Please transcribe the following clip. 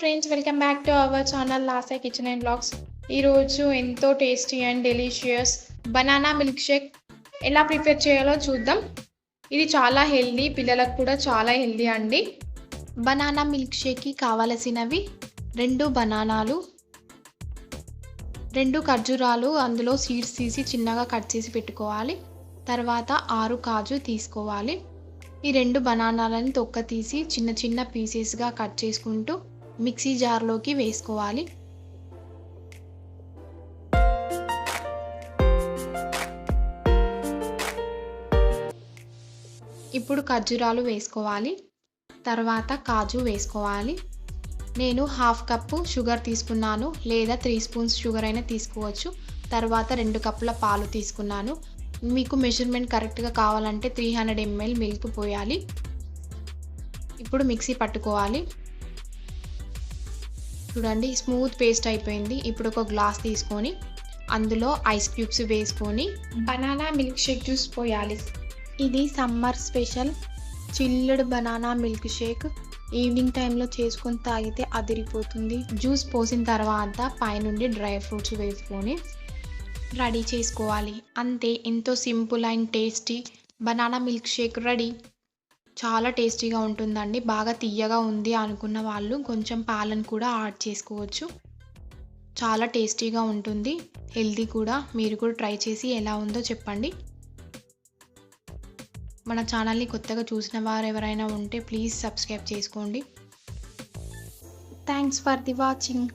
Friends, welcome back to our channel Lasa kitchen and blogs. ఈరోజు ఎంతో tasty and delicious banana milk shake ఎలా prepare చేయాలో చూద్దాం. ఇది చాలా హెల్దీ, పిల్లలకు కూడా చాలా హెల్దీ అండి. బనానా మిల్క్ షేక్కి కావలసినవి 2 బనానాలు, 2 ఖర్జూరాలు, అందులో సీడ్స్ తీసి చిన్నగా కట్ చేసి పెట్టుకోవాలి. తర్వాత 6 కాజు తీసుకోవాలి. ఈ 2 బనానాలను తొక్క తీసి చిన్న చిన్న పీసెస్గా కట్ చేసుకుంటూ మిక్సీ జార్లోకి వేసుకోవాలి. ఇప్పుడు ఖర్జూరాలు వేసుకోవాలి. తర్వాత కాజు వేసుకోవాలి. నేను 1/2 కప్పు షుగర్ తీసుకున్నాను, లేదా 3 స్పూన్స్ షుగర్ అయినా తీసుకోవచ్చు. తర్వాత 2 కప్పుల పాలు తీసుకున్నాను. మీకు మెజర్మెంట్ కరెక్ట్గా కావాలంటే 300 ml మిల్క్ పోయాలి. ఇప్పుడు మిక్సీ పట్టుకోవాలి. చూడండి, స్మూత్ పేస్ట్ అయిపోయింది. ఇప్పుడు ఒక గ్లాస్ తీసుకొని అందులో ఐస్ క్యూబ్స్ వేసుకొని బనానా మిల్క్ షేక్ జ్యూస్ పోయాలి. ఇది summer special chilled banana milk Sheikh. Evening టైంలో చేసుకొని తాగితే అదిరిపోతుంది. జ్యూస్ పోసిన తర్వాత పైనుండి డ్రై ఫ్రూట్స్ వేసుకొని రెడీ చేసుకోవాలి. అంతే, ఎంతో simple and tasty banana milk Sheikh ready. చాలా టేస్టీగా ఉంటుందండి. బాగా తియ్యగా ఉంది అనుకున్న వాళ్ళు కొంచెం పాలను కూడా యాడ్ చేసుకోవచ్చు. చాలా టేస్టీగా ఉంటుంది, హెల్దీ కూడా. మీరు కూడా ట్రై చేసి ఎలా ఉందో చెప్పండి. మన ఛానల్ని కొత్తగా చూసిన వారు ఎవరైనా ఉంటే ప్లీజ్ సబ్స్క్రైబ్ చేసుకోండి. Thanks for the watching.